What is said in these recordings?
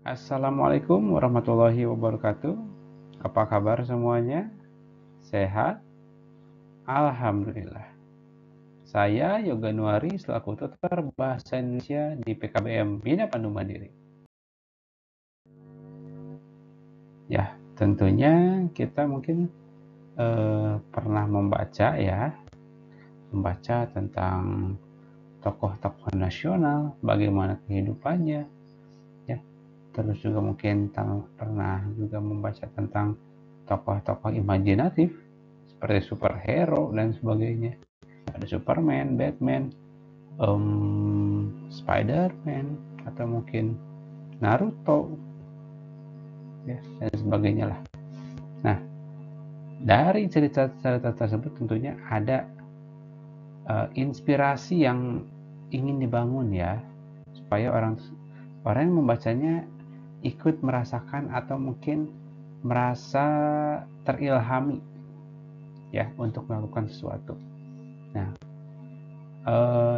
Assalamualaikum warahmatullahi wabarakatuh. Apa kabar semuanya? Sehat? Alhamdulillah. Saya Yoga Nuari selaku tutor bahasa Indonesia di PKBM Bina Pandu Mandiri. Ya, tentunya kita mungkin pernah membaca tentang tokoh-tokoh nasional, bagaimana kehidupannya, ya. Terus juga mungkin pernah juga membaca tentang tokoh-tokoh imajinatif seperti superhero dan sebagainya. Ada Superman, Batman, Spider-Man, atau mungkin Naruto, ya, dan sebagainya lah. Nah, dari cerita-cerita tersebut tentunya ada inspirasi yang ingin dibangun, ya, supaya orang yang membacanya ikut merasakan atau mungkin merasa terilhami, ya, untuk melakukan sesuatu. Nah,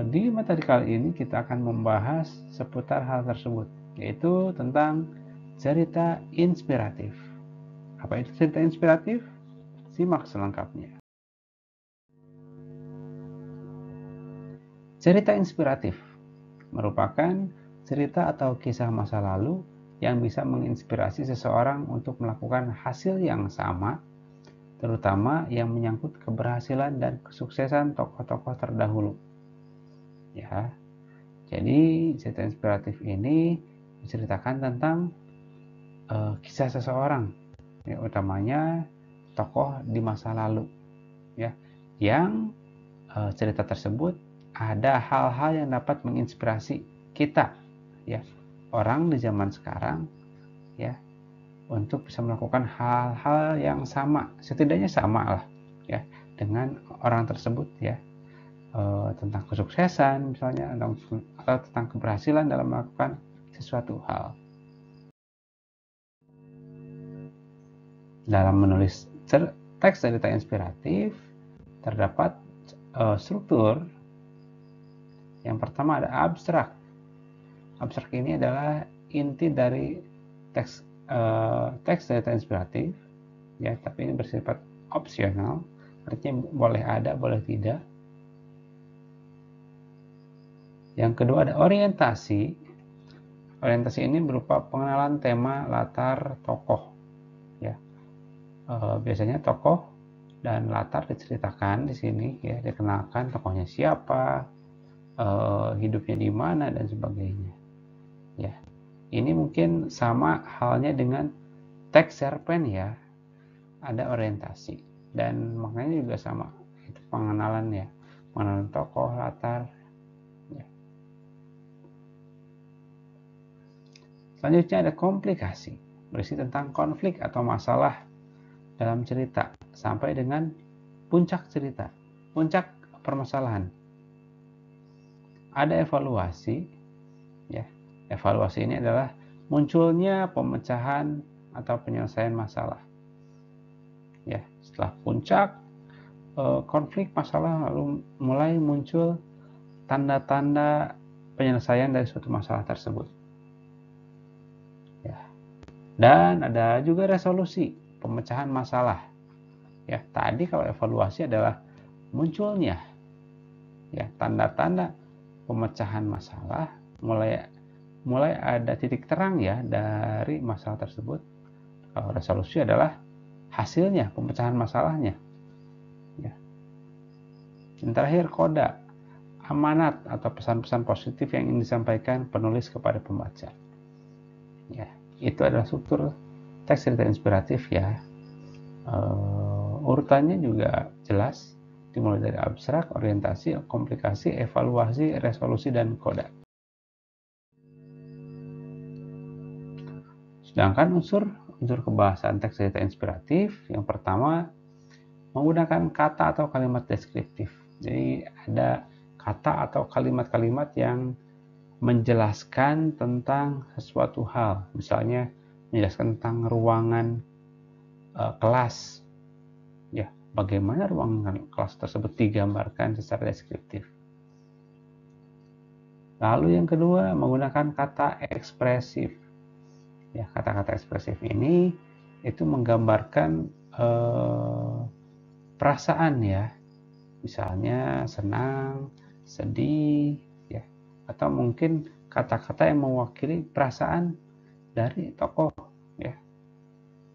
di materi kali ini kita akan membahas seputar hal tersebut, yaitu tentang cerita inspiratif. Apa itu cerita inspiratif? Simak selengkapnya. Cerita inspiratif merupakan cerita atau kisah masa lalu yang bisa menginspirasi seseorang untuk melakukan hasil yang sama, terutama yang menyangkut keberhasilan dan kesuksesan tokoh-tokoh terdahulu. Ya, jadi cerita inspiratif ini menceritakan tentang kisah seseorang, ya, utamanya tokoh di masa lalu, ya, yang cerita tersebut ada hal-hal yang dapat menginspirasi kita, ya, orang di zaman sekarang, ya, untuk bisa melakukan hal-hal yang sama, setidaknya sama lah, ya, dengan orang tersebut, ya, tentang kesuksesan misalnya, atau tentang keberhasilan dalam melakukan sesuatu hal. Dalam menulis teks cerita inspiratif terdapat struktur. Yang pertama ada abstrak. Abstrak ini adalah inti dari teks cerita inspiratif, ya, tapi ini bersifat opsional, artinya boleh ada, boleh tidak. Yang kedua ada orientasi. Orientasi ini berupa pengenalan tema, latar, tokoh, ya. Biasanya tokoh dan latar diceritakan di sini, ya, dikenalkan tokohnya siapa, hidupnya di mana dan sebagainya, ya. Ini mungkin sama halnya dengan teks cerpen, ya, ada orientasi dan maknanya juga sama, itu pengenalan, ya, pengenalan tokoh, latar, ya. Selanjutnya ada komplikasi, berisi tentang konflik atau masalah dalam cerita sampai dengan puncak cerita, puncak permasalahan. Ada evaluasi, ya. Evaluasi ini adalah munculnya pemecahan atau penyelesaian masalah, ya. Setelah puncak konflik masalah, lalu mulai muncul tanda-tanda penyelesaian dari suatu masalah tersebut, ya. Dan ada juga resolusi, pemecahan masalah, ya. Tadi kalau evaluasi adalah munculnya, ya, tanda-tanda pemecahan masalah, mulai ada titik terang, ya, dari masalah tersebut. Kalau resolusi adalah hasilnya, pemecahan masalahnya, ya. Dan terakhir koda, amanat atau pesan-pesan positif yang ingin disampaikan penulis kepada pembaca, ya. Itu adalah struktur teks cerita inspiratif, ya. Urutannya juga jelas, dimulai dari abstrak, orientasi, komplikasi, evaluasi, resolusi, dan koda. Sedangkan unsur kebahasaan teks cerita inspiratif, yang pertama menggunakan kata atau kalimat deskriptif. Jadi ada kata atau kalimat-kalimat yang menjelaskan tentang sesuatu hal, misalnya menjelaskan tentang ruangan kelas, ya, bagaimana ruangan kelas tersebut digambarkan secara deskriptif. Lalu yang kedua menggunakan kata ekspresif. Ya, kata-kata ekspresif ini itu menggambarkan perasaan ya, misalnya senang, sedih, ya, atau mungkin kata-kata yang mewakili perasaan dari tokoh, ya,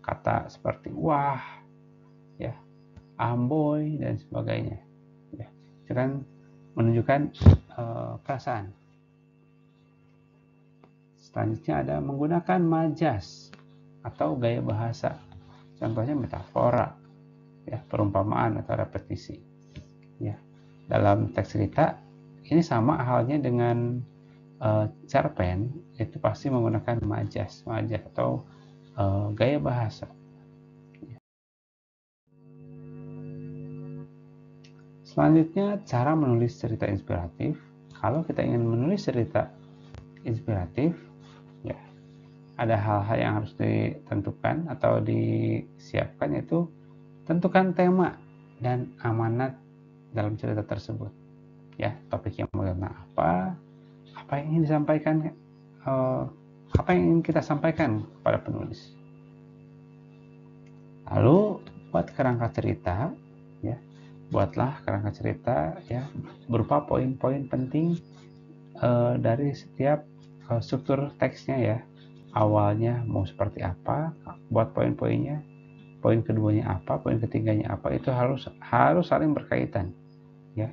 kata seperti wah, ya, amboy dan sebagainya, ya, itu kan menunjukkan perasaan. Selanjutnya ada menggunakan majas atau gaya bahasa, contohnya metafora, ya, perumpamaan atau repetisi. Ya, dalam teks cerita ini sama halnya dengan cerpen, itu pasti menggunakan majas atau gaya bahasa. Selanjutnya, cara menulis cerita inspiratif. Kalau kita ingin menulis cerita inspiratif, ya, ada hal-hal yang harus ditentukan atau disiapkan, yaitu tentukan tema dan amanat dalam cerita tersebut. Ya, topik yang mau tentang apa yang ingin disampaikan, apa yang ingin kita sampaikan kepada penulis. Lalu buat kerangka cerita, ya, buatlah kerangka cerita ya berupa poin-poin penting dari setiap struktur teksnya ya. Awalnya mau seperti apa, buat poin-poinnya, poin keduanya apa, poin ketiganya apa, itu harus saling berkaitan ya,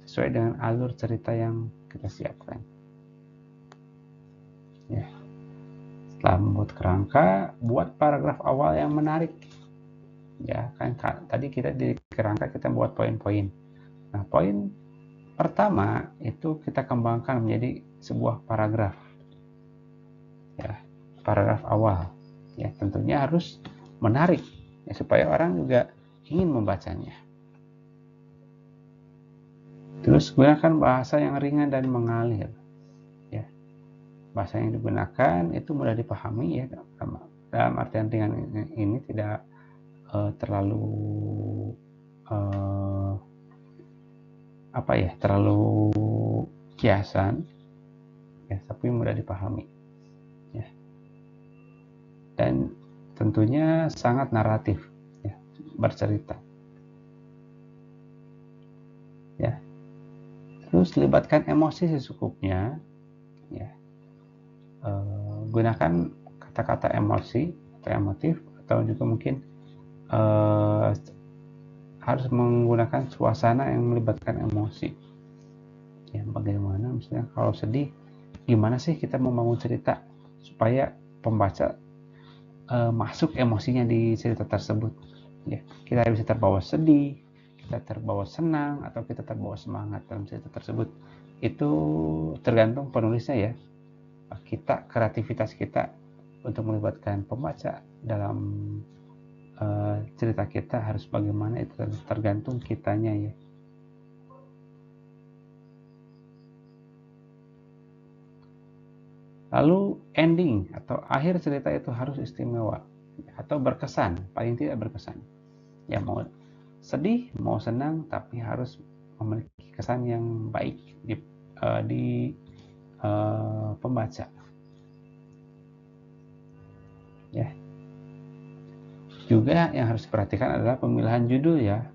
sesuai dengan alur cerita yang kita siapkan. Ya. Setelah membuat kerangka, buat paragraf awal yang menarik. Ya, kan tadi kita di kerangka kita buat poin-poin. Nah, poin pertama itu kita kembangkan menjadi sebuah paragraf. Ya, paragraf awal. Ya, tentunya harus menarik ya, supaya orang juga ingin membacanya. Terus gunakan bahasa yang ringan dan mengalir. Ya. Bahasa yang digunakan itu mudah dipahami ya, dalam artian ringan ini tidak terlalu terlalu kiasan ya, tapi mudah dipahami ya, dan tentunya sangat naratif ya, bercerita ya. Terus libatkan emosi secukupnya ya, gunakan kata-kata emosi atau emotif, atau juga mungkin harus menggunakan suasana yang melibatkan emosi ya. Bagaimana misalnya kalau sedih, gimana sih kita membangun cerita supaya pembaca masuk emosinya di cerita tersebut ya. Kita bisa terbawa sedih, kita terbawa senang, atau kita terbawa semangat dalam cerita tersebut. Itu tergantung penulisnya ya. Kreativitas kita untuk melibatkan pembaca dalam cerita kita harus bagaimana, itu tergantung kitanya ya. Lalu ending atau akhir cerita itu harus istimewa atau berkesan, paling tidak berkesan ya. Mau sedih mau senang, tapi harus memiliki kesan yang baik di pembaca ya. Juga yang harus diperhatikan adalah pemilihan judul ya,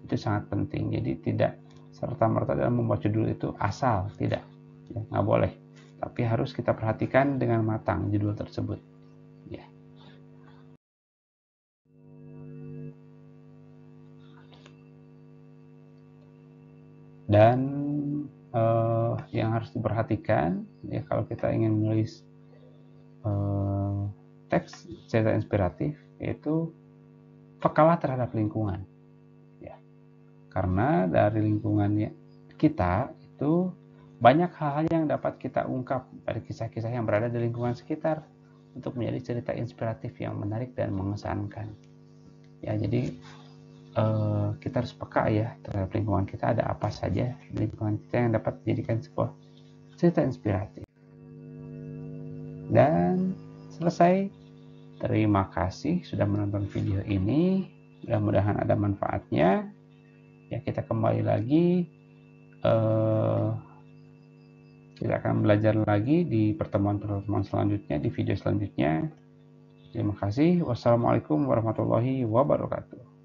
itu sangat penting. Jadi tidak serta-merta dalam membuat judul itu asal, tidak ya, nggak boleh, tapi harus kita perhatikan dengan matang judul tersebut ya. Dan yang harus diperhatikan ya kalau kita ingin menulis teks cerita inspiratif, yaitu pekalah terhadap lingkungan ya, karena dari lingkungannya kita itu banyak hal-hal yang dapat kita ungkap dari kisah-kisah yang berada di lingkungan sekitar untuk menjadi cerita inspiratif yang menarik dan mengesankan ya. Jadi kita harus peka ya terhadap lingkungan kita, ada apa saja di lingkungan kita yang dapat dijadikan sebuah cerita inspiratif. Dan selesai. Terima kasih sudah menonton video ini, mudah-mudahan ada manfaatnya ya. Kita kembali lagi, kita akan belajar lagi di pertemuan selanjutnya, di video selanjutnya. Terima kasih. Wassalamualaikum warahmatullahi wabarakatuh.